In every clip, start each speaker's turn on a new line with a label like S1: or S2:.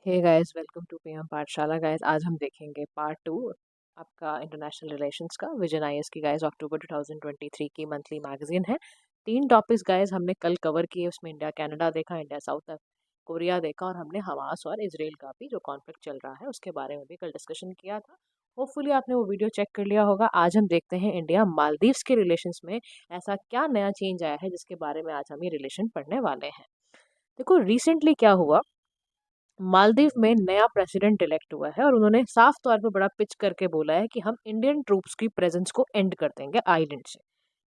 S1: Hey guys, welcome to PM Pathshala. Guys, आज हम देखेंगे पार्ट 2 आपका इंटरनेशनल रिलेशंस का विजन आईएएस की। गाइस, अक्टूबर 2023 की मंथली मैगजीन है। 3 टॉपिक्स गाइस हमने कल कवर किए। उसमें इंडिया कनाडा देखा, इंडिया साउथ कोरिया देखा, और हमने हमास और इसराइल का भी जो कॉन्फ्लिक्ट चल रहा है उसके बारे में भी कल डिस्कशन किया था। होपफुली आपने वो वीडियो चेक कर लिया होगा। आज हम देखते हैं इंडिया मालदीव्स के रिलेशंस में ऐसा क्या नया चेंज आया है जिसके बारे में आज हम ये रिलेशन पढ़ने वाले हैं। देखो, रिसेंटली क्या हुआ, मालदीव में नया प्रेसिडेंट इलेक्ट हुआ है और उन्होंने साफ तौर पे बड़ा पिच करके बोला है कि हम इंडियन ट्रूप्स की प्रेजेंस को एंड कर देंगे आइलैंड से।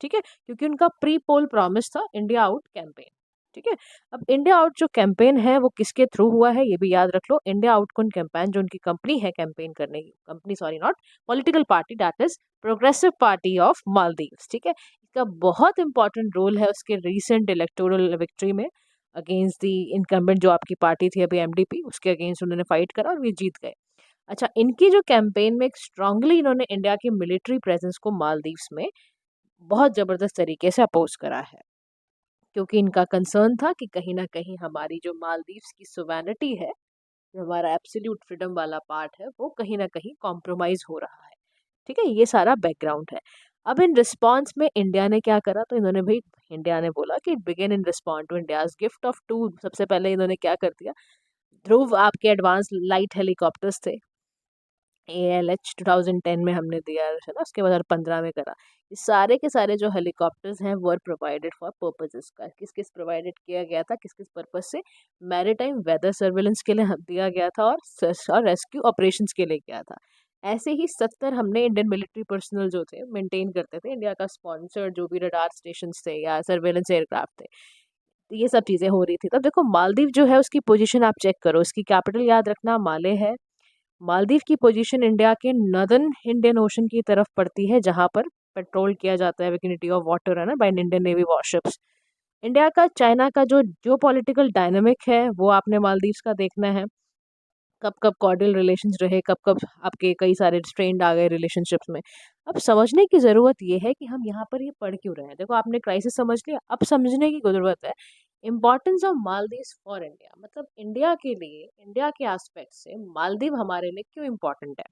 S1: ठीक है, क्योंकि उनका प्री पोल प्रॉमिस था इंडिया आउट कैंपेन। ठीक है, अब इंडिया आउट जो कैंपेन है वो किसके थ्रू हुआ है ये भी याद रख लो। इंडिया आउट कौन कैंपेन, जो उनकी कंपनी है कैंपेन करने की, company sorry not political party, that is progressive party of Maldives. ठीक है, इसका बहुत इंपॉर्टेंट रोल है उसके रीसेंट इलेक्टोरल विक्ट्री में अगेंस्ट दी इनकम्बेंट जो आपकी पार्टी थी अभी एमडीपी, उसके अगेंस्ट उन्होंने फाइट करा और ये जीत गए। अच्छा, इनकी जो कैंपेन में स्ट्रांगली इन्होंने इंडिया की मिलिट्री प्रेजेंस को मालदीव्स में बहुत जबरदस्त तरीके से अपोज करा है, क्योंकि इनका कंसर्न था कि कहीं ना कहीं हमारी जो मालदीव्स की सोवेनिटी है, जो हमारा एब्सोल्यूट फ्रीडम वाला पार्ट है, वो कहीं ना कहीं कॉम्प्रोमाइज हो रहा है। ठीक है, ये सारा बैकग्राउंड है। अब इन रिस्पॉन्स में इंडिया ने क्या करा, तो इन्होंने भाई, इंडिया ने बोला कि it began in respond to India's gift of two. सबसे पहले इन्होंने क्या कर दिया, ध्रुव आपके एडवांस लाइट हेलीकॉप्टर्स थे, ALH 2010 में हमने दिया है ना, उसके बाद 2015 में करा। ये सारे के सारे जो हेलीकॉप्टर्स हैं वर प्रोवाइडेड फॉर पर्पजेस का, किस किस प्रोवाइडेड किया गया था, किस किस पर्पज से, मैरीटाइम वेदर सर्वेलेंस के लिए दिया गया था और रेस्क्यू ऑपरेशंस के लिए किया था। ऐसे ही 70 हमने इंडियन मिलिट्री पर्सनल जो थे मेंटेन करते थे, इंडिया का स्पॉन्सर्ड जो भी रडार स्टेशन थे या सर्वेलेंस एयरक्राफ्ट थे। तो ये सब चीज़ें हो रही थी। तब देखो, मालदीव जो है उसकी पोजीशन आप चेक करो, उसकी कैपिटल याद रखना माले है। मालदीव की पोजीशन इंडिया के नदर्न इंडियन ओशन की तरफ पड़ती है, जहां पर पेट्रोल किया जाता है, विकिनिटी ऑफ वाटर है ना, by Indian navy warships. India का चाइना का जो पॉलिटिकल डायनामिक है वो आपने मालदीव्स का देखना है। कब कब कॉर्डियल रिलेशंस रहे, कब कब आपके कई सारे स्ट्रेंड आ गए रिलेशनशिप्स में। अब समझने की ज़रूरत ये है कि हम यहाँ पर ये पढ़ क्यों रहे हैं। देखो, आपने क्राइसिस समझ लिया, अब समझने की ज़रूरत है importance of Maldives for India. मतलब इंडिया के लिए, इंडिया के एस्पेक्ट से मालदीव हमारे लिए क्यों इम्पॉर्टेंट है।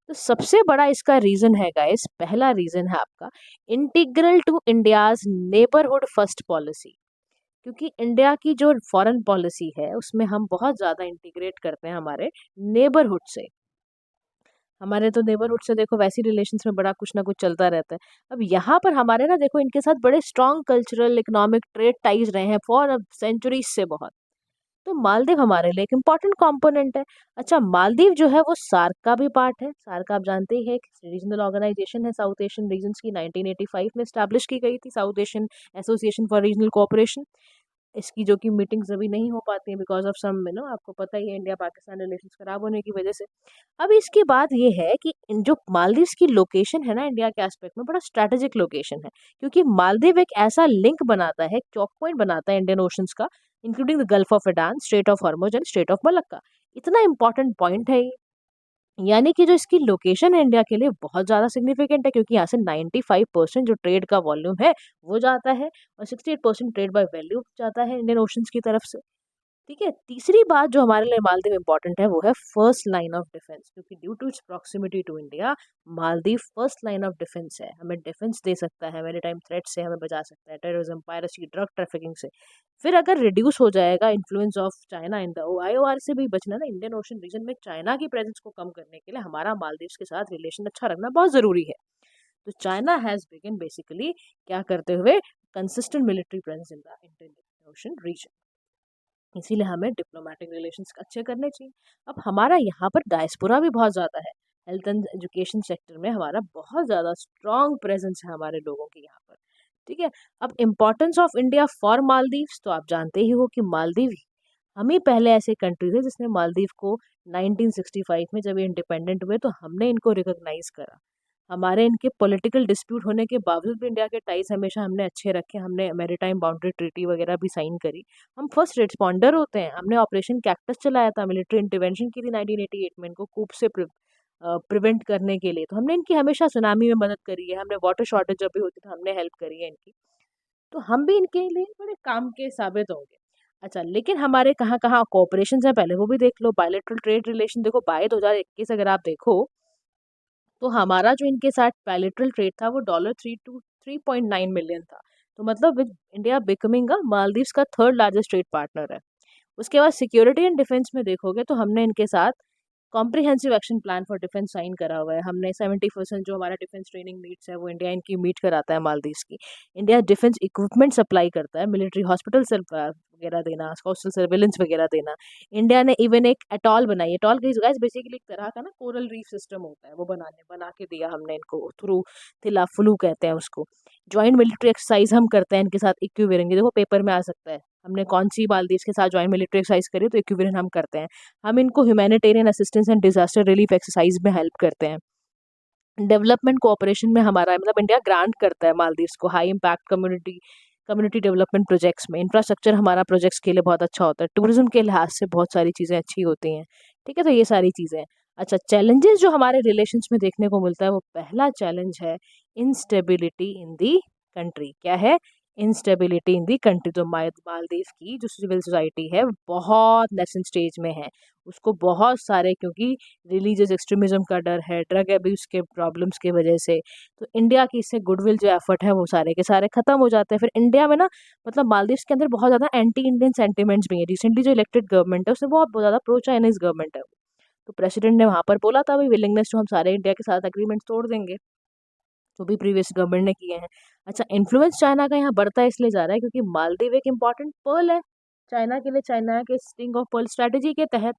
S1: तो सबसे बड़ा इसका रीज़न है गाइस, पहला रीज़न है आपका integral to India's neighbourhood first policy. क्योंकि इंडिया की जो फॉरेन पॉलिसी है उसमें हम बहुत ज़्यादा इंटीग्रेट करते हैं हमारे नेबरहुड से। हमारे तो नेबरहुड से देखो वैसी रिलेशंस में बड़ा कुछ ना कुछ चलता रहता है। अब यहाँ पर हमारे ना देखो, इनके साथ बड़े strong cultural, economic, trade ties रहे हैं फॉर सेंचुरीज से बहुत। तो मालदीव हमारे लिए एक इम्पॉर्टेंट कंपोनेंट है। अच्छा, मालदीव जो है वो सार्क का भी पार्ट है। सार्क आप जानते ही है, रीजनल ऑर्गेनाइजेशन है साउथ एशियन रीजन्स की, 1985 में स्टैब्लिश की गई थी, south Asian association for regional cooperation. इसकी जो कि मीटिंग्स अभी नहीं हो पाती हैं बिकॉज ऑफ सम में ना, आपको पता ही है इंडिया पाकिस्तान रिलेशंस खराब होने की वजह से। अब इसकी बात ये है कि जो मालदीव्स की लोकेशन है ना, इंडिया के एस्पेक्ट में बड़ा स्ट्रैटेजिक लोकेशन है, क्योंकि मालदीव एक ऐसा लिंक बनाता है, चौक पॉइंट बनाता है इंडियन ओशंस का, including the Gulf of Aden, Strait of Hormuz and Strait of Malacca. इतना इंपॉर्टेंट पॉइंट है ये। यानी कि जो इसकी लोकेशन है इंडिया के लिए बहुत ज़्यादा सिग्निफिकेंट है, क्योंकि यहाँ से 95% जो ट्रेड का वॉल्यूम है वो जाता है, और 68% ट्रेड बाय वैल्यू जाता है इंडियन ओशंस की तरफ से। ठीक है, तीसरी बात जो हमारे लिए मालदीव इंपॉर्टेंट है वो है फर्स्ट लाइन ऑफ डिफेंस, क्योंकि due to its proximity to India, Maldives first line of defence है। हमें डिफेंस दे सकता है, मेरे टाइम थ्रेट से हमें बचा सकता है, टेररिज्म, पायरेसी, ड्रग ट्रैफिकिंग से। फिर अगर रिड्यूस हो जाएगा influence of China in the IOR से भी बचना ना, इंडियन ओशन रीजन में चाइना की प्रेजेंस को कम करने के लिए हमारा मालदीव के साथ रिलेशन अच्छा रखना बहुत ज़रूरी है। तो चाइना हैज़ बिगन बेसिकली क्या करते हुए, consistent military presence in the Indian Ocean region. इसीलिए हमें डिप्लोमेटिक रिलेशंस अच्छे करने चाहिए। अब हमारा यहाँ पर डायस्पोरा भी बहुत ज़्यादा है। हेल्थ एंड एजुकेशन सेक्टर में हमारा बहुत ज़्यादा स्ट्रॉन्ग प्रेजेंस है हमारे लोगों की यहाँ पर। ठीक है, अब importance of India for Maldives तो आप जानते ही हो कि मालदीव ही, हम ही पहले ऐसे कंट्री थे जिसने मालदीव को 1965 में जब ये इंडिपेंडेंट हुए तो हमने इनको रिकॉग्नाइज करा। हमारे इनके पॉलिटिकल डिस्प्यूट होने के बावजूद भी इंडिया के टाइज हमेशा हमने अच्छे रखे, हमने मैरीटाइम बाउंड्री ट्रीटी वगैरह भी साइन करी। हम फर्स्ट रिस्पॉन्डर होते हैं, हमने ऑपरेशन कैक्टस चलाया था, मिलिट्री इंटरवेंशन की थी 1988 में इनको कूप से प्रिवेंट करने के लिए। तो हमने इनकी हमेशा सुनामी में मदद करी है, हमने वाटर शॉर्टेज जब भी होती थी हमने हेल्प करी है इनकी। तो हम भी इनके लिए बड़े काम के साबित होंगे। अच्छा, लेकिन हमारे कहाँ कहाँ कोऑपरेशन है पहले वो भी देख लो। बायलैटरल ट्रेड रिलेशन देखो, बाय 2021 अगर आप देखो तो हमारा जो इनके साथ बायलैटरल ट्रेड था वो $3 to 3.9 मिलियन था। तो मतलब with India becoming a Maldives का थर्ड लार्जेस्ट ट्रेड पार्टनर है। उसके बाद सिक्योरिटी एंड डिफेंस में देखोगे तो हमने इनके साथ comprehensive action plan for defence sign करा हुआ है। हमने 70% जो हमारा डिफेंस ट्रेनिंग नीड्स है वो इंडिया इनकी मीट कराता है मालदीव्स की। इंडिया डिफेंस इक्विपमेंट सप्लाई करता है, मिलिट्री हॉस्पिटल वगैरह देना, कोस्टल सर्वेलेंस वगैरह देना। इंडिया ने इवन एक अटॉल बनाई। अटॉल गाइस बेसिकली एक तरह का ना कोरल रीफ सिस्टम होता है, वो बना के दिया हमने इनको थ्रू थिला फ्लू कहते हैं उसको। ज्वाइंट मिलिट्री एक्सरसाइज हम करते हैं इनके साथ इक्विवेलेंट, देखो पेपर में आ सकता है हमने कौन सी मालदीव्स के साथ ज्वाइंट मिलिट्री एक्सरसाइज करी, तो इक्विवेलेंट हम करते हैं। हम इनको humanitarian assistance and disaster relief exercise में हेल्प करते हैं। डेवलपमेंट कोऑपरेशन में हमारा मतलब इंडिया ग्रांट करता है मालदीव्स को high impact community development projects में। इंफ्रास्ट्रक्चर हमारा प्रोजेक्ट्स के लिए बहुत अच्छा होता है, टूरिज्म के लिहाज से बहुत सारी चीज़ें अच्छी होती हैं। ठीक है, तो ये सारी चीज़ें हैं। अच्छा, चैलेंजेस जो हमारे रिलेशंस में देखने को मिलता है, वो पहला चैलेंज है इंस्टेबिलिटी इन दी कंट्री। क्या है? इंस्टेबिलिटी इन दी कंट्री। तो मालदीव की जो सिविल सोसाइटी है बहुत नेसेंट स्टेज में है। उसको बहुत सारे, क्योंकि रिलीजियस एक्सट्रीमिज्म का डर है, ड्रग एब्यूज के प्रॉब्लम्स की वजह से, तो इंडिया की इससे गुडविल जो एफर्ट है वो सारे के सारे खत्म हो जाते हैं। फिर इंडिया में ना मतलब मालदीव्स के अंदर बहुत ज़्यादा एंटी इंडियन सेंटिमेंट्स भी हैं। रिसेंटली जो इलेक्टेड गवर्नमेंट है उसमें बहुत ज़्यादा प्रो चाइनीज गवर्नमेंट है। तो प्रेसिडेंट ने वहाँ पर बोला था भाई विलिंगनेस टू हम सारे इंडिया के साथ एग्रीमेंट तोड़ देंगे, जो भी प्रीवियस गवर्नमेंट ने किए हैं। अच्छा, इन्फ्लुएंस चाइना का यहाँ बढ़ता इसलिए जा रहा है क्योंकि मालदीव एक इम्पॉर्टेंट पर्ल है चाइना के लिए, चाइना के स्टिंग ऑफ पर्ल स्ट्रेटेजी के तहत।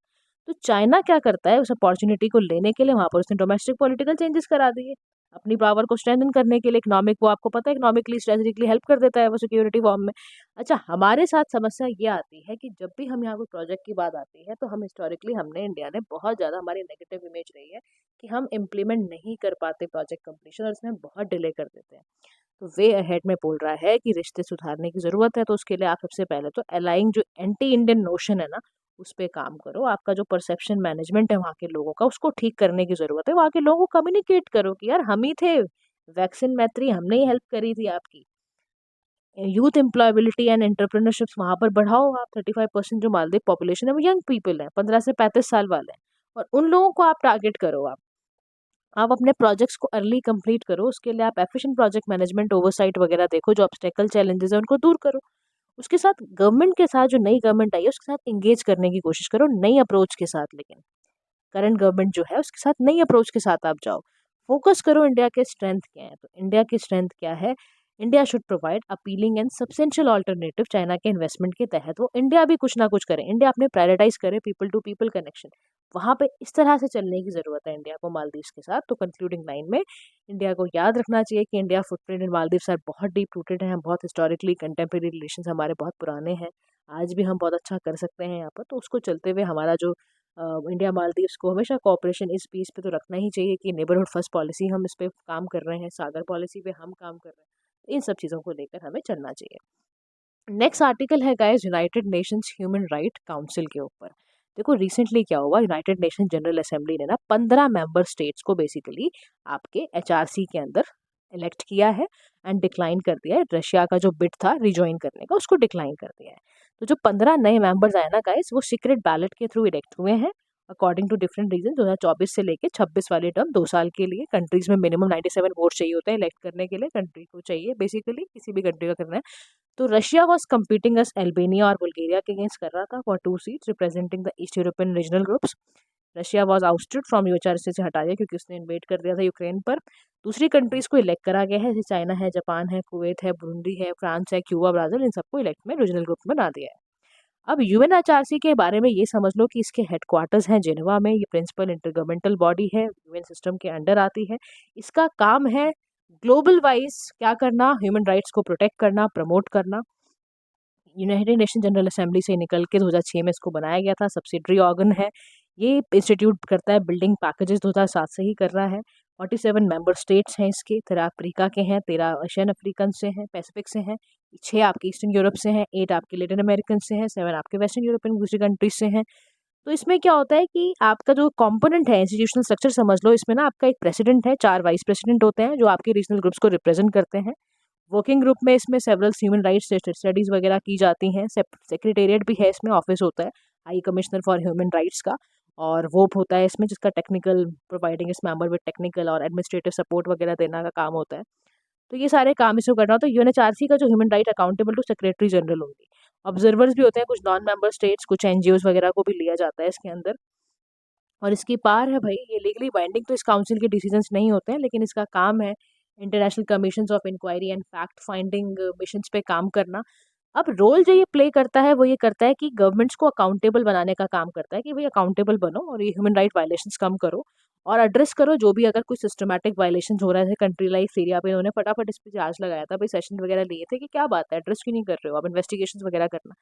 S1: तो चाइना क्या करता है, उस अपॉर्चुनिटी को लेने के लिए वहां पर उसने डोमेस्टिक पॉलिटिकल चेंजेस करा दिए अपनी पावर को स्ट्रेंथन करने के लिए। इकोनॉमिक, वो आपको पता है इकोनॉमिकली स्ट्रेटेजिकली हेल्प कर देता है वो सिक्योरिटी फॉर्म में। अच्छा, हमारे साथ समस्या ये आती है कि जब भी हम यहाँ कोई प्रोजेक्ट की बात आती है तो हम हिस्टोरिकली हमने इंडिया ने बहुत ज़्यादा हमारी नेगेटिव इमेज रही है कि हम इम्प्लीमेंट नहीं कर पाते प्रोजेक्ट कंप्लीशन, और इसमें बहुत डिले कर देते हैं। तो वे अहेड में बोल रहा है कि रिश्ते सुधारने की ज़रूरत है। तो उसके लिए आप सबसे पहले तो अलाइंग जो एंटी इंडियन नोशन है ना उस पे काम करो। आपका जो परसेप्शन मैनेजमेंट है वहाँ के लोगों का उसको ठीक करने की ज़रूरत है। वहाँ के लोगों को कम्युनिकेट करो कि यार हम ही थे, वैक्सीन मैत्री हमने ही हेल्प करी थी आपकी। यूथ एम्प्लॉयबिलिटी एंड एंटरप्रेन्योरशिप वहाँ पर बढ़ाओ आप। 35% जो मालदीव पॉपुलेशन है वो यंग पीपल है, 15 से 35 साल वाले हैं, और उन लोगों को आप टारगेट करो। आप अपने प्रोजेक्ट्स को अर्ली कंप्लीट करो। उसके लिए आप एफिशिएंट प्रोजेक्ट मैनेजमेंट ओवरसाइट वगैरह देखो, जो ऑब्स्टेकल चैलेंजेस है उनको दूर करो। उसके साथ गवर्नमेंट के साथ, जो नई गवर्नमेंट आई है उसके साथ इंगेज करने की कोशिश करो, नई अप्रोच के साथ। लेकिन करंट गवर्नमेंट जो है उसके साथ नई अप्रोच के साथ आप जाओ। फोकस करो इंडिया के स्ट्रेंथ क्या है। तो इंडिया की स्ट्रेंथ क्या है? India should provide appealing and substantial alternative China के इन्वेस्टमेंट के तहत। वो इंडिया भी कुछ ना कुछ करे, इंडिया अपने प्रायोरिटाइज करे पीपल टू पीपल कनेक्शन। वहाँ पे इस तरह से चलने की ज़रूरत है इंडिया को मालदीव्स के साथ। तो कंक्लूडिंग लाइन में इंडिया को याद रखना चाहिए कि India footprint in Maldives are बहुत डीप रूटेड हैं, बहुत हिस्टोरिकली कंटेम्प्रेरी रिलेशन हमारे बहुत पुराने हैं। आज भी हम बहुत अच्छा कर सकते हैं यहाँ पर। तो उसको चलते हुए हमारा जो इंडिया मालदीव्स को हमेशा कोऑपरेशन इस पीस पे तो रखना ही चाहिए कि नेबरहुड फर्स्ट पॉलिसी हम इस पे काम कर रहे हैं, सागर पॉलिसी पे हम काम कर रहे हैं। तो इन सब चीज़ों को लेकर हमें चलना चाहिए। नेक्स्ट आर्टिकल है guys United Nations human right council के ऊपर। देखो रिसेंटली क्या हुआ, यूनाइटेड नेशन जनरल असेंबली ने ना 15 मेंबर स्टेट्स को बेसिकली आपके एचआरसी के अंदर इलेक्ट किया है एंड डिक्लाइन कर दिया है। रशिया का जो बिड था रिजॉइन करने का उसको डिक्लाइन कर दिया है। तो जो 15 नए मेंबर्स आए ना गाइस, वो सीक्रेट बैलेट के थ्रू इलेक्ट हुए हैं अकॉर्डिंग टू डिफरेंट रीजन। 2024 से लेके 26 वाले टर्म 2 साल के लिए। कंट्रीज में मिनिमम 97 वोट चाहिए होता है इलेक्ट करने के लिए, कंट्री को चाहिए बेसिकली किसी भी कंट्री का करना है। तो Russia was competing as Albania और बुल्गारिया के अगेंस्ट कर रहा था for 2 seats representing the East European regional groups. Russia was ousted from UHRC से हटा दिया क्योंकि उसने इन्वेट कर दिया था यूक्रेन पर। दूसरी कंट्रीज को इलेक्ट करा गया है, जैसे चाइना है, जापान है, कुवैत है, बुरुंडी है, फ्रांस है, क्यूबा, ब्राजील, इन सबको इलेक्ट में रीजनल ग्रुप में बना दिया है। अब यूएनएचआरसी के बारे में ये समझ लो कि इसके हेडक्वार्टर्स हैं जेनेवा में। ये प्रिंसिपल इंटरगवर्नमेंटल बॉडी है, यूएन सिस्टम के अंडर आती है। इसका काम है ग्लोबल वाइज क्या करना, ह्यूमन राइट्स को प्रोटेक्ट करना, प्रमोट करना। यूनाइटेड नेशन जनरल असेंबली से निकल के 2006 में इसको बनाया गया था, सब्सिडरी ऑर्गन है। ये इंस्टीट्यूट करता है बिल्डिंग पैकेजेस, 2007 से ही कर रहा है। 47 मेंबर स्टेट्स हैं इसके, 13 अफ्रीका के हैं, 13 एशियन अफ्रीकन से हैं, पैसिफिक से हैं, 6 आपके ईस्टर्न यूरोप से हैं, 8 आपके लेटिन अमेरिकन से हैं, 7 आपके वेस्टर्न यूरोपियन दूसरी कंट्रीज से हैं। तो इसमें क्या होता है कि आपका जो कंपोनेंट है, इंस्टीट्यूशनल स्ट्रक्चर समझ लो, इसमें ना आपका एक प्रेसिडेंट है, 4 वाइस प्रेसिडेंट होते हैं जो आपके रीजनल ग्रुप्स को रिप्रेजेंट करते हैं। वर्किंग ग्रुप में इसमें सेवरल ह्यूमन राइट्स स्टडीज़ वगैरह की जाती हैं। सेक्रेटेरिएट भी है इसमें, ऑफिस होता है high commissioner for human rights का, और वो होता है इसमें जिसका टेक्निकल प्रोवाइडिंग इस मेंबर विद टेक्निकल और एडमिनिस्ट्रेटिव सपोर्ट वगैरह देना का काम होता है। तो ये सारे काम इसको करना होता है। यूएनएचआरसी का जो human right accountable to secretary general होंगी। ऑब्जर्वर्स भी होते हैं कुछ नॉन मेंबर स्टेट्स, कुछ एनजीओज वगैरह को भी लिया जाता है इसके अंदर। और इसकी पार है भाई, ये लीगली बाइंडिंग तो इस काउंसिल के डिसीजंस नहीं होते हैं, लेकिन इसका काम है international commissions of inquiry and fact finding missions पे काम करना। अब रोल जो ये प्ले करता है वो ये करता है कि गवर्नमेंट्स को अकाउंटेबल बनाने का काम करता है कि भाई अकाउंटेबल बनो और ये ह्यूमन राइट वायलेशंस कम करो और एड्रेस करो जो भी अगर कोई सिस्टमैटिक वायलेशन हो रहा है। कंट्री लाइक सीरिया पे इन्होंने फटाफट इस पर चार्ज लगाया था भाई, सेशन वगैरह लिए थे कि क्या बात है, एड्रेस क्यों नहीं कर रहे हो, अब इन्वेस्टिगेशन वगैरह करना।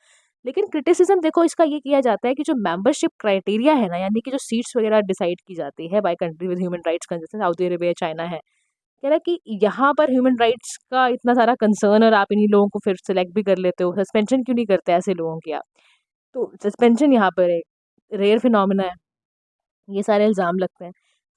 S1: लेकिन क्रिटिसिज्म देखो इसका ये किया जाता है कि जो मेंबरशिप क्राइटेरिया है ना, यानी कि जो सीट्स वगैरह डिसाइड की जाती है by country with human rights, जैसे सऊदी अरेबिया, चाइना है, कह रहा है कि यहाँ पर ह्यूमन राइट्स का इतना सारा कंसर्न और आप इन्हीं लोगों को फिर सिलेक्ट भी कर लेते हो, सस्पेंशन क्यों नहीं करते ऐसे लोगों की आप। तो सस्पेंशन यहाँ पर एक रेयर फिनोमिना है, ये सारे इल्ज़ाम लगते हैं।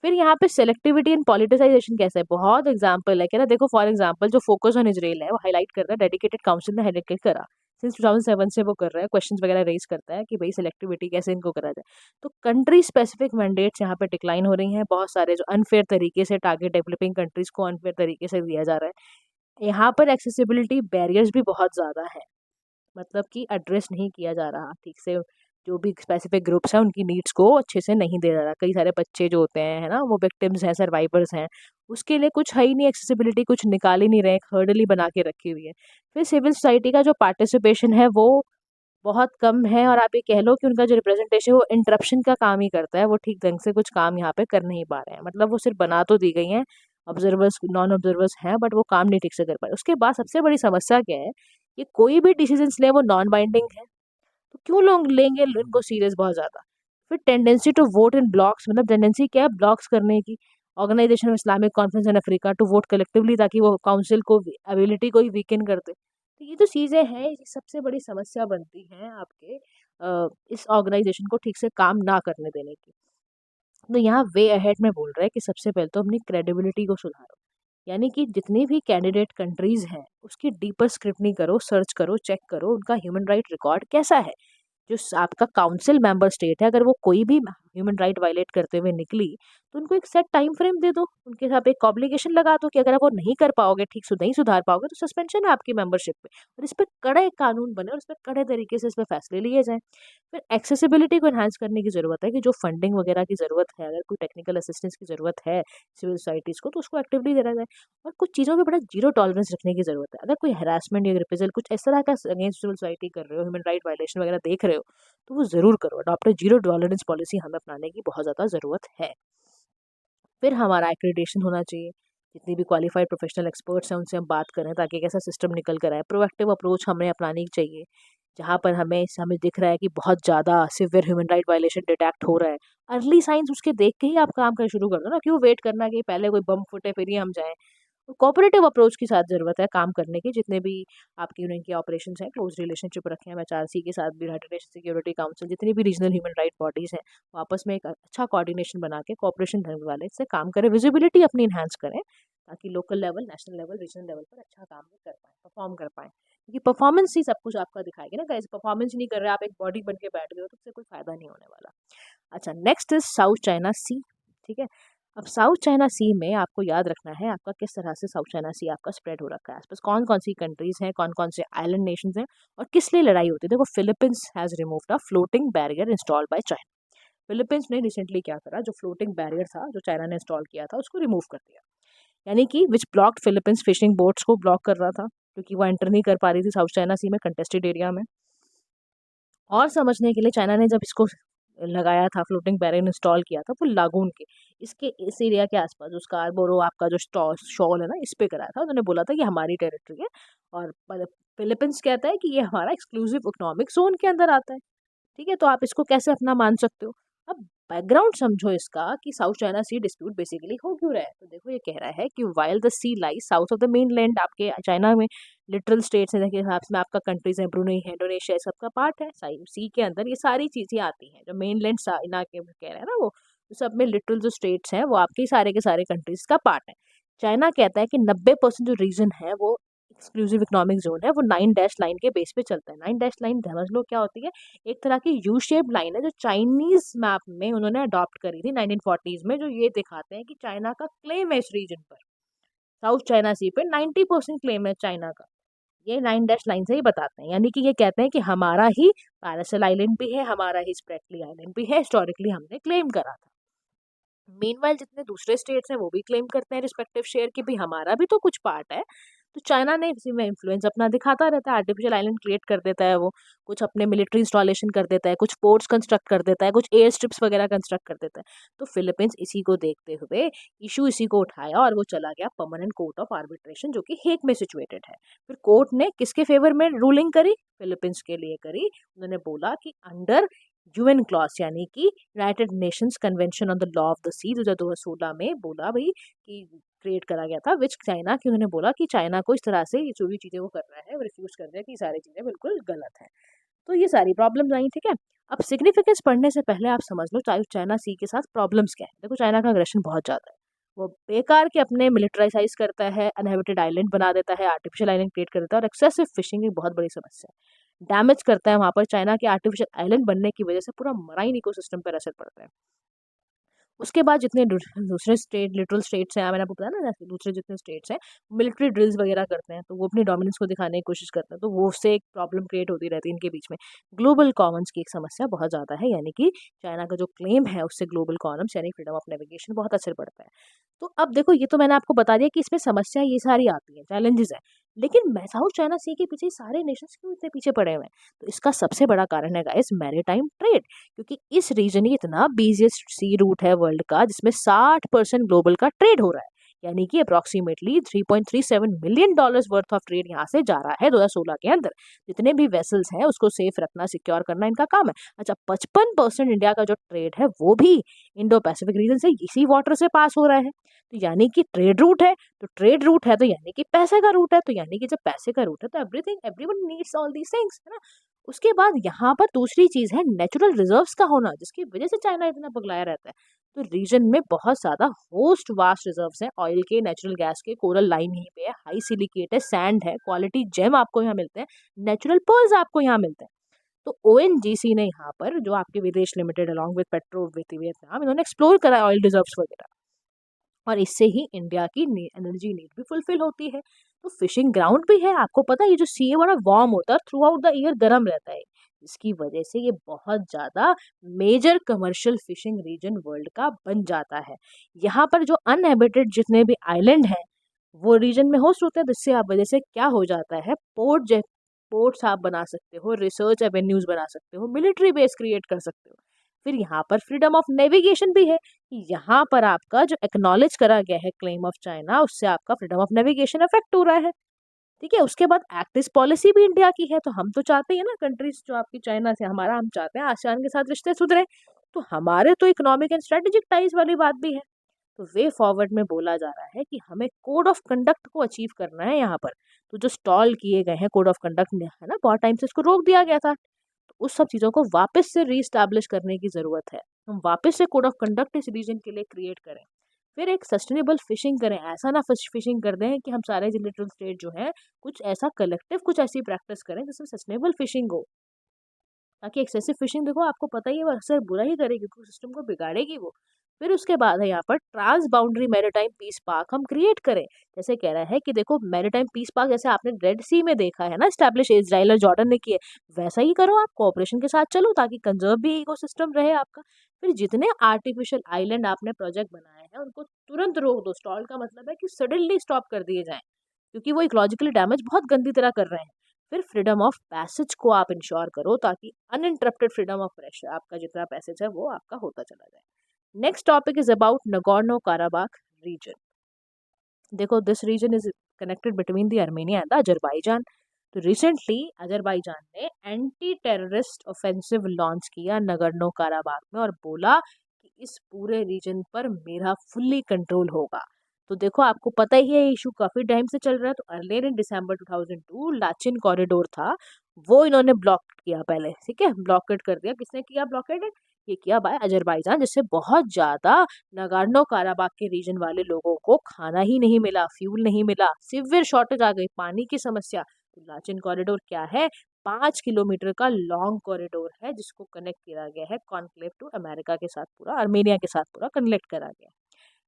S1: फिर यहाँ पे सेलेक्टिविटी एंड पॉलिटिसाइजेशन कैसा है, बहुत एग्जाम्पल है, कह रहा देखो फॉर एग्जाम्पल जो फोकस ऑन इजराइल है वो हाईलाइट करता है, डेडिकेटेड काउंसिल ने हाईलाइट करा सिंस 2007 से वो कर रहा है, क्वेश्चंस वगैरह रेज करता है कि भाई सिलेक्टिविटी कैसे इनको करा जाए। तो कंट्री स्पेसिफिक मैंडेट्स यहाँ पे डिक्लाइन हो रही हैं, बहुत सारे जो अनफेयर तरीके से टारगेट डेवलपिंग कंट्रीज को अनफेयर तरीके से दिया जा रहा है। यहाँ पर एक्सेसिबिलिटी बैरियर्स भी बहुत ज़्यादा है, मतलब कि एड्रेस नहीं किया जा रहा ठीक से, जो भी स्पेसिफिक ग्रुप्स हैं उनकी नीड्स को अच्छे से नहीं दे रहा। कई सारे बच्चे जो होते हैं है ना, वो विक्टिम्स हैं, सर्वाइवर्स हैं, उसके लिए कुछ है ही नहीं, एक्सेसिबिलिटी कुछ निकाल ही नहीं रहे, हर्डल ही बना के रखी हुई है। फिर सिविल सोसाइटी का जो पार्टिसिपेशन है वो बहुत कम है, और आप ये कह लो कि उनका जो रिप्रेजेंटेशन वो इंटरप्शन का काम ही करता है, वो ठीक ढंग से कुछ काम यहाँ पे कर नहीं पा रहे हैं। मतलब वो सिर्फ बना तो दी गई हैं, ऑब्जर्वर्स नॉन ऑब्जर्वर्स हैं, बट वो काम नहीं ठीक से कर पा रहे। उसके बाद सबसे बड़ी समस्या क्या है कि कोई भी डिसीजंस ले वो नॉन बाइंडिंग है, तो क्यों लोग लेंगे इनको सीरियस बहुत ज़्यादा। फिर tendency to vote in blocs, मतलब टेंडेंसी क्या है ब्लॉक्स करने की, organisation of Islamic conference in Africa to vote collectively, ताकि वो काउंसिल को एबिलिटी को ही वीकेन कर दे। तो ये जो चीज़ें हैं ये सबसे बड़ी समस्या बनती हैं आपके इस ऑर्गेनाइजेशन को ठीक से काम ना करने देने की। तो यहाँ वे अहेड में बोल रहा है कि सबसे पहले तो अपनी क्रेडिबिलिटी को सुधारो, यानी कि जितनी भी कैंडिडेट कंट्रीज़ हैं उसकी डीपर स्क्रूटनी करो, सर्च करो, चेक करो उनका ह्यूमन राइट रिकॉर्ड कैसा है। जो आपका काउंसिल मेंबर स्टेट है, अगर वो कोई भी ह्यूमन राइट वायलेट करते हुए निकली तो उनको एक सेट टाइम फ्रेम दे दो, उनके साथ एक ऑब्लिगेशन लगा दो कि अगर आप वो नहीं कर पाओगे, ठीक से नहीं सुधार पाओगे तो सस्पेंशन है आपकी मेंबरशिप पे, और इस पर कड़े कानून बने और इस पर कड़े तरीके से इस पर फैसले लिए जाएं। फिर एक्सेसिबिलिटी को एनहांस करने की ज़रूरत है कि जो फंडिंग वगैरह की ज़रूरत है, अगर कोई टेक्निकल असिस्टेंस की ज़रूरत है सिविल सोसाइटीज़ को, तो उसको एक्टिवली देना जाए। और कुछ चीज़ों पे बड़ा जीरो टॉलरेंस रखने की ज़रूरत है। अगर कोई हरासमेंट या रिप्रेजल कुछ इस तरह का अगेंस्ट सिविल सोसाइटी कर रहे हो, ह्यूमन राइट वायलेशन वगैरह देख रहे हो, तो वो ज़रूर करो। अडॉप्ट जीरो टॉलरेंस पॉलिसी हमें अपनाने की बहुत ज़्यादा ज़रूरत है। फिर हमारा एक्रेडिटेशन होना चाहिए, जितनी भी क्वालिफाइड प्रोफेशनल एक्सपर्ट्स हैं उनसे हम बात करें ताकि एक ऐसा सिस्टम निकल कर आए। प्रोएक्टिव अप्रोच हमें अपनानी चाहिए, जहाँ पर हमें दिख रहा है कि बहुत ज़्यादा severe human right violation detect हो रहा है, अर्ली साइंस उसके देख के ही आप काम करना शुरू कर दो ना, क्यों वेट करना कि पहले कोई बम फूटे फिर ही हम जाएँ। कोऑपरेटिव अप्रोच के साथ ज़रूरत है काम करने की, जितने भी आपकी उनकी ऑपरेशंस हैं, क्लोज रिलेशनशिप रखें हम एचआरसी के साथ भी, यूनाइटेड नेशन सिक्योरिटी काउंसिल, जितनी भी रीजनल ह्यूमन राइट बॉडीज़ हैं, वो आपस में एक अच्छा कोऑर्डिनेशन बना के कोऑपरेशन ढंग वाले से काम करें, विजिबिलिटी अपनी इन्हांस करें, ताकि local level, national level, regional level पर अच्छा काम भी कर पाएँ, परफॉर्म कर पाएँ। क्योंकि परफॉर्मेंस ही सब कुछ आपका दिखाएगी ना गाइस, परफॉर्मेंस नहीं कर रहे आप, एक बॉडी बन के बैठ गए हो तो उससे कोई फ़ायदा नहीं होने वाला। अच्छा, नेक्स्ट इज साउथ चाइना सी। ठीक है, अब साउथ चाइना सी में आपको याद रखना है आपका किस तरह से साउथ चाइना सी आपका स्प्रेड हो रखा है, आसपास कौन कौन सी कंट्रीज हैं, कौन कौन से आइलैंड नेशंस हैं, और किस लिए लड़ाई होती है। देखो, Philippines has removed a floating barrier installed by China. Philippines ने रिसेंटली क्या करा, जो फ्लोटिंग बैरियर था जो चाइना ने इंस्टॉल किया था उसको रिमूव कर दिया, यानी कि विच ब्लॉक्ड फिलीपींस फिशिंग बोट्स को ब्लॉक कर रहा था, क्योंकि वो एंटर नहीं कर पा रही थी साउथ चाइना सी में, कंटेस्टेड एरिया में। और समझने के लिए चाइना ने जब इसको लगाया था, फ्लोटिंग बैरियर इंस्टॉल किया था, वो लागून के इसके इस एरिया के आसपास जो स्कारबोरो आपका जो शॉल है ना, इस पे कराया था। उन्होंने बोला था कि हमारी टेरिटरी है, और फिलीपींस कहता है कि ये हमारा एक्सक्लूसिव इकोनॉमिक जोन के अंदर आता है। ठीक है, तो आप इसको कैसे अपना मान सकते हो। अब बैकग्राउंड समझो इसका कि साउथ चाइना सी डिस्प्यूट बेसिकली हो क्यों रहा है। तो देखो, ये कह रहा है कि while the sea lie south of the mainland, आपके चाइना में लिटरल स्टेट्स के हिसाब से आपका कंट्रीज है, ब्रुनेई है, इंडोनेशिया, सबका पार्ट है। सी के अंदर ये सारी चीज़ें आती हैं, जो मेन लैंड चाइना के कह रहे हैं ना, वो सब में लिटरल जो स्टेट्स हैं वो आपके सारे के सारे कंट्रीज का पार्ट है। चाइना कहता है कि 90% जो रीजन है वो एक्सक्लूसिव इकोनॉमिक जोन है वो 9 डैश लाइन के बेस पे चलता है। 9 डैश लाइन समझ लो क्या होती है, एक तरह की यू शेप लाइन है जो चाइनीज मैप में उन्होंने अडॉप्ट करी थी 1940s में, जो ये दिखाते हैं कि चाइना का क्लेम है इस रीजन पर। साउथ चाइना सी पे 90% क्लेम है चाइना का। ये 9 डैश लाइन से ही बताते हैं, यानी कि ये कहते हैं कि हमारा ही पैरासल आइलैंड भी है, हमारा ही स्प्रेटली आइलैंड भी है, हिस्टोरिकली हमने क्लेम करा था। मीनवाइल जितने दूसरे स्टेट्स हैं वो भी क्लेम करते हैं रिस्पेक्टिव शेयर कि भी हमारा भी तो कुछ पार्ट है। तो चाइना ने इसी में इन्फ्लुएंस अपना दिखाता रहता है, आर्टिफिशियल आइलैंड क्रिएट कर देता है वो, कुछ अपने मिलिट्री इंस्टॉलेशन कर देता है, कुछ पोर्ट्स कंस्ट्रक्ट कर देता है, कुछ एयर स्ट्रिप्स वगैरह कंस्ट्रक्ट कर देता है। तो फिलीपींस इसी को देखते हुए इशू इसी को उठाया और वो चला गया परमानेंट कोर्ट ऑफ आर्बिट्रेशन जो कि हेग में सिचुएटेड है। फिर कोर्ट ने किसके फेवर में रूलिंग करी? फिलीपींस के लिए करी। उन्होंने बोला कि अंडर यूएन क्लॉज यानी कि United Nations Convention on the Law of the Sea 2016 में बोला भाई कि क्रिएट करा गया था विच चाइना की, उन्होंने बोला कि चाइना को इस तरह से ये जो भी चीज़ें वो कर रहा है वो रिफ्यूज कर रहा है कि सारी चीज़ें बिल्कुल गलत है। तो ये सारी प्रॉब्लम्स आई, ठीक है। अब सिग्निफिकेंस पढ़ने से पहले आप समझ लो चाइना सी के साथ प्रॉब्लम्स क्या है। देखो चाइना का अग्रेशन बहुत ज़्यादा है, वो बेकार के अपने मिलिटराइजाइज करता है, अनहेबिटेड आइलैंड बना देता है, आर्टिफिशियल आइलैंड क्रिएट कर देता है और एक्सेसिव फिशिंग एक बहुत बड़ी समस्या है, डैमेज करता है। वहाँ पर चाइना के आर्टिफिशियल आइलैंड बनने की वजह से पूरा मराइन इकोसिस्टम पर असर पड़ता है। उसके बाद जितने दूसरे स्टेट लिटरल स्टेट्स हैं, मैंने आपको बताया ना, जैसे दूसरे जितने स्टेट्स हैं मिलिट्री ड्रिल्स वगैरह करते हैं तो वो अपनी डोमिनेंस को दिखाने की कोशिश करते हैं, तो वो उससे एक प्रॉब्लम क्रिएट होती रहती है इनके बीच में। ग्लोबल कॉमन्स की एक समस्या बहुत ज़्यादा है, यानी कि चाइना का जो क्लेम है उससे ग्लोबल कॉमन्स यानी फ्रीडम ऑफ नेविगेशन बहुत असर पड़ता है। तो अब देखो ये तो मैंने आपको बता दिया कि इसमें समस्या ये सारी आती है, चैलेंजेस है, लेकिन मैं साउथ चाइना सी के पीछे सारे नेशंस क्यों इतने पीछे पड़े हुए हैं? तो इसका सबसे बड़ा कारण है गाइस मैरीटाइम ट्रेड, क्योंकि इस रीजन ये इतना बिजिएस्ट सी रूट है वर्ल्ड का जिसमें 60% ग्लोबल का ट्रेड हो रहा है, यानी कि approximately $3.37 million worth of trade यहाँ से जा रहा है 2016 के अंदर। जितने भी वेसल्स हैं उसको सेफ रखना, सिक्योर करना इनका काम है। अच्छा, 55% इंडिया का जो ट्रेड है वो भी इंडो पैसिफिक रीजन से इसी वाटर से पास हो रहा है। तो यानी कि ट्रेड रूट है, तो ट्रेड रूट है तो यानी कि पैसे का रूट है, तो यानी कि जब पैसे का रूट है तो everything everyone needs all these things, है ना। उसके बाद यहाँ पर दूसरी चीज है नेचुरल रिजर्व्स का होना, जिसकी वजह से चाइना इतना पगलाया रहता है। तो रीजन में बहुत ज्यादा होस्ट वास्ट रिजर्व्स हैं, ऑयल के, नेचुरल गैस के, कोरल लाइन यहीं पे है, हाई सिलिकेट है, सैंड है, क्वालिटी जेम आपको यहाँ मिलते हैं, नेचुरल पर्ल्स आपको यहाँ मिलते हैं। तो ओएनजीसी ने यहाँ पर जो आपके विदेश limited along with petro Vietnam, इन्होंने एक्सप्लोर करा ऑयल रिजर्व्स वगैरह, और इससे ही इंडिया की एनर्जी नीड भी फुलफिल होती है। तो फिशिंग ग्राउंड भी है, आपको पता है ये जो सी है बड़ा वार्म होता है, थ्रू आउट द ईयर गर्म रहता है, इसकी वजह से ये बहुत ज़्यादा major commercial fishing region world का बन जाता है। यहाँ पर जो अनहेबिटेड जितने भी आइलैंड हैं वो रीजन में होस्ट होते हैं, जिससे आप वजह से क्या हो जाता है, पोर्ट्स आप बना सकते हो, रिसर्च एवेन्यूज बना सकते हो, मिलिट्री बेस क्रिएट कर सकते हो। फिर यहाँ पर फ्रीडम ऑफ नेविगेशन भी है, कि यहाँ पर आपका जो एक्नॉलेज करा गया है क्लेम ऑफ चाइना, उससे आपका फ्रीडम ऑफ नेविगेशन अफेक्ट हो रहा है, ठीक है। उसके बाद एक्ट पॉलिसी भी इंडिया की है, तो हम तो चाहते हैं ना कंट्रीज जो आपकी चाइना से हमारा, हम चाहते हैं आसियान के साथ रिश्ते सुधरे, तो हमारे तो इकोनॉमिक एंड स्ट्रेटेजिक टाइज वाली बात भी है। तो वे फॉरवर्ड में बोला जा रहा है कि हमें कोड ऑफ कंडक्ट को अचीव करना है यहाँ पर। तो जो स्टॉल किए गए हैं कोड ऑफ कंडक्ट में, है ना, बहुत टाइम से इसको रोक दिया गया था, तो उस सब चीज़ों को वापस से रीस्टैब्लिश करने की ज़रूरत है। हम वापस से कोड ऑफ कंडक्ट इस रीजन के लिए क्रिएट करें, फिर एक सस्टेनेबल फिशिंग करें। ऐसा ना फिशिंग कर दें कि हम सारे लिटरल स्टेट जो है कुछ ऐसा कलेक्टिव कुछ ऐसी प्रैक्टिस करें जिसमें सस्टेनेबल फिशिंग हो, ताकि एक्सेसिव फिशिंग देखो आपको पता ही है वो अक्सर बुरा ही करेगी, सिस्टम को बिगाड़ेगी वो। फिर उसके बाद है यहाँ पर trans boundary maritime peace park हम क्रिएट करें। जैसे कह रहा है कि देखो मैरीटाइम पीस पार्क जैसे आपने रेड सी में देखा है ना स्टैब्लिश, इजराइल और जॉर्डन ने किए, वैसा ही करो आप, कोऑपरेशन के साथ चलो ताकि कंजर्व भी इकोसिस्टम रहे आपका। फिर जितने आर्टिफिशियल आइलैंड आपने प्रोजेक्ट बनाए हैं उनको तुरंत रोक दो। स्टॉल का मतलब है कि सडनली स्टॉप कर दिए जाएं, क्योंकि वो इकोलॉजिकली डैमेज बहुत गंदी तरह कर रहे हैं। फिर फ्रीडम ऑफ पैसेज को आप इंश्योर करो ताकि अनइंटरप्टेड फ्रीडम ऑफ प्रेशर आपका जितना पैसेज है वो आपका होता चला जाए। Next topic is about Nagorno Karabakh region. देखो this region is connected between the Armenia and the Azerbaijan. तो रिसेंटली अजरबैजान ने एंटी टेररिस्ट ऑफेंसिव लॉन्च किया नगोर्नो काराबाख में और बोला कि इस पूरे रीजन पर मेरा फुल्ली कंट्रोल होगा। तो देखो आपको पता ही है इशू काफी टाइम से चल रहा है। तो earlier in December 2002 Lachin corridor था, वो इन्होंने ब्लॉक किया पहले, ठीक है, ब्लॉकेट कर दिया। किसने किया ब्लॉकेट? ये किया बाय अजरबैजान, जिससे बहुत ज़्यादा नगार्नो काराबाख के रीजन वाले लोगों को खाना ही नहीं मिला, फ्यूल नहीं मिला, सिवियर शॉर्टेज आ गई, पानी की समस्या। तो लाचिन कॉरिडोर क्या है? 5 किलोमीटर का लॉन्ग कॉरिडोर है जिसको कनेक्ट किया गया है कॉन्क्लेव टू अमेरिका के साथ, पूरा आर्मेनिया के साथ पूरा कनेक्ट करा गया है।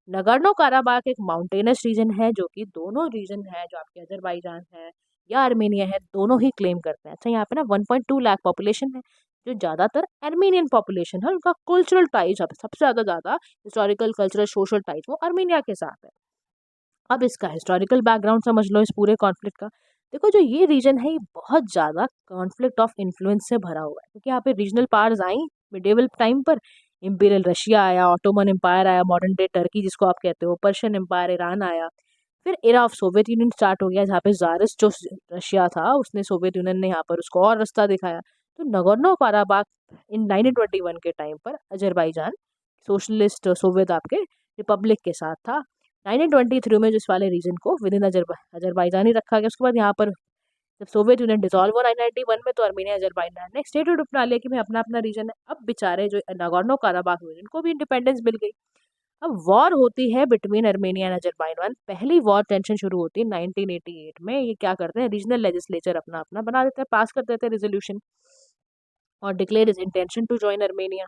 S1: नगर्नो काराबाख एक माउंटेनस रीजन है जो कि दोनों रीजन है जो आपके अजरबैजान है या आर्मेनिया है, दोनों ही क्लेम करते हैं। अच्छा, यहाँ पे ना 1.2 लाख पॉपुलेशन है जो ज़्यादातर आर्मेनियन पॉपुलेशन है। उनका कल्चरल टाइज सबसे ज़्यादा हिस्टोरिकल कल्चरल सोशल टाइज वो आर्मेनिया के साथ है। अब इसका हिस्टोरिकल बैकग्राउंड समझ लो इस पूरे कॉन्फ्लिक्ट का। देखो, जो ये रीजन है ये बहुत ज़्यादा कॉन्फ्लिक्ट ऑफ इन्फ्लुएंस से भरा हुआ है, क्योंकि यहाँ पे रीजनल पावर्स आई मिडेवल टाइम पर। इम्पीरियल रशिया आया, ऑटोमन एम्पायर आया, मॉडर्न डे टर्की जिसको आप कहते हो, पर्शियन एम्पायर, ईरान आया। फिर era of Soviet union start हो गया, जहाँ पे जारिस जो रशिया था उसने, सोवियत यूनियन ने यहाँ पर उसको और रास्ता दिखाया। तो नगोर्नो काराबाख इन 1921 के टाइम पर अजरबैजान सोशलिस्ट सोवियत आपके रिपब्लिक के साथ था। 1923 में जिस वाले रीजन को विद इन अजरबैजान ही रखा गया। उसके बाद यहाँ पर जब सोवियत यूनियन डिसॉल्व हुआ 1991 में, तो आर्मेनिया अजरबैजान ने स्टेटहुड अपना लिया कि भाई अपना अपना रीजन है। अब बेचारे जो नागोर्नो काराबाख रीजन को भी इंडिपेंडेंस मिल गई। अब वॉर होती है बिटवीन आर्मेनिया एंड अजरबैजान। पहली वॉर टेंशन शुरू होती है 1988 में। ये क्या करते हैं, रीजनल लेजिस्लेचर अपना अपना बना देते हैं, पास कर देते हैं रेजोल्यूशन और declare is intention to join Armenia.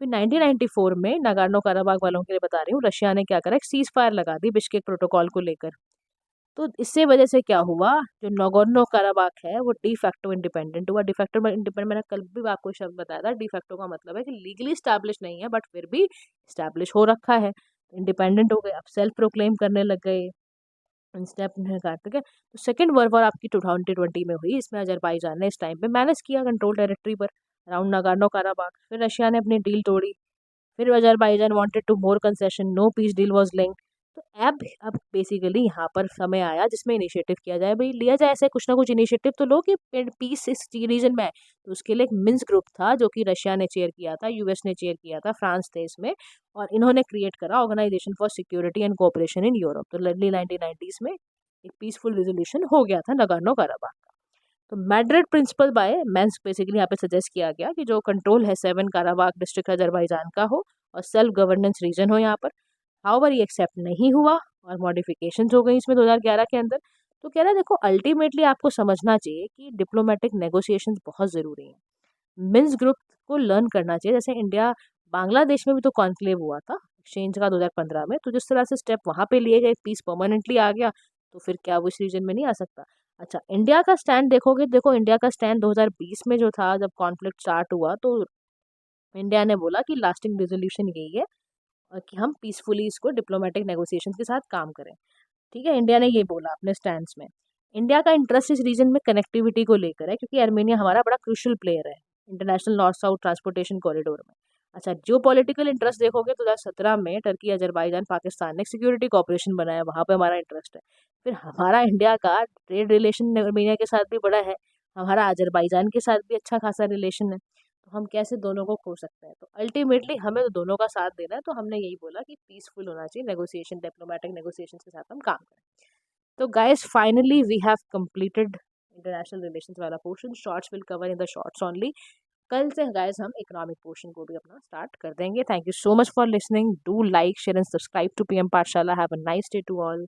S1: फिर 1994 में नागोर्नो काराबाख वालों के लिए बता रही हूँ, रशिया ने क्या करा, एक सीज फायर लगा दी बिश्केक प्रोटोकॉल को लेकर। तो इससे वजह से क्या हुआ, जो नागोर्नो काराबाख है वो डी फैक्टो इंडिपेंडेंट हुआ। डी फैक्टो इंडिपेंडेंट, मैंने कल भी आपको शब्द बताया था, डी फैक्टो का मतलब है कि लीगली स्टैब्लिश नहीं है बट फिर भी स्टैब्लिश हो रखा है, इंडिपेंडेंट हो गए, अब सेल्फ प्रोक्लेम करने लग गए। स्टेप कहा, ठीक है। तो सेकेंड वर्ल्ड वॉर आपकी 2020 में हुई। इसमें अजरबैजान ने इस टाइम पे मैनेज किया कंट्रोल टेरिटरी पर अराउंड नागोर्नो काराबाख। फिर रशिया ने अपनी डील तोड़ी। फिर Azerbaijan wanted to more concession, no peace deal was linked. तो अब बेसिकली यहाँ पर समय आया जिसमें इनिशिएटिव किया जाए, भाई लिया जाए ऐसे कुछ ना कुछ इनिशिएटिव तो लो कि पीस इस रीजन में है। तो उसके लिए एक मिन्स ग्रुप था जो कि रशिया ने चेयर किया था, यूएस ने चेयर किया था, फ्रांस थे इसमें, और इन्होंने क्रिएट करा organisation for security and cooperation in Europe. तो अर्ली 1990s में एक पीसफुल रेजोल्यूशन हो गया था नगोर्नो काराबाख का। तो Madrid principle by means basically यहाँ पे सजेस्ट किया गया कि जो कंट्रोल है 7 काराबाख डिस्ट्रिक्ट अजरबैजान का हो और सेल्फ गवर्नेंस रीजन हो यहाँ पर। हाउएवर ये एक्सेप्ट नहीं हुआ और मॉडिफिकेशंस हो गई इसमें 2011 के अंदर। तो कह रहा है, देखो अल्टीमेटली आपको समझना चाहिए कि डिप्लोमेटिक नेगोशिएशंस बहुत ज़रूरी हैं। मिन्स ग्रुप को लर्न करना चाहिए। जैसे इंडिया बांग्लादेश में भी तो कॉन्क्लेव हुआ था एक्सचेंज का 2015 में, तो जिस तरह से स्टेप वहाँ पे लिए गए, पीस परमानेंटली आ गया, तो फिर क्या वो इस रीजन में नहीं आ सकता? अच्छा, इंडिया का स्टैंड देखोगे, देखो इंडिया का स्टैंड 2020 में जो था, जब कॉन्फ्लिक्ट स्टार्ट हुआ, तो इंडिया ने बोला कि लास्टिंग रेजोल्यूशन यही है और कि हम पीसफुली इसको डिप्लोमेटिक नेगोशिएशन के साथ काम करें। ठीक है, इंडिया ने ये बोला अपने स्टैंड्स में। इंडिया का इंटरेस्ट इस रीजन में कनेक्टिविटी को लेकर है, क्योंकि आर्मेनिया हमारा बड़ा क्रूशियल प्लेयर है international north south transportation corridor में। अच्छा, जो पॉलिटिकल इंटरेस्ट देखोगे तो 2017 में टर्की, अजरबैजान, पाकिस्तान ने सिक्योरिटी कॉपरेशन बनाया, वहाँ पे हमारा इंटरेस्ट है। फिर हमारा इंडिया का ट्रेड रिलेशन आर्मेनिया के साथ भी बड़ा है, हमारा अजरबैजान के साथ भी अच्छा खासा रिलेशन है। तो हम कैसे दोनों को खो सकते हैं? तो अल्टीमेटली हमें तो दोनों का साथ देना है, तो हमने यही बोला कि पीसफुल होना चाहिए नेगोशिएशन, डिप्लोमेटिक नेगोशिएशन के साथ हम काम करें। तो guys, finally we have completed international relations वाला portion. Shorts will cover in the shorts only. कल से गाइस हम इकोनॉमिक पोर्शन को भी अपना स्टार्ट कर देंगे। Thank you so much for listening. Do like, share and subscribe to PM Pathshala. Have a nice day to all.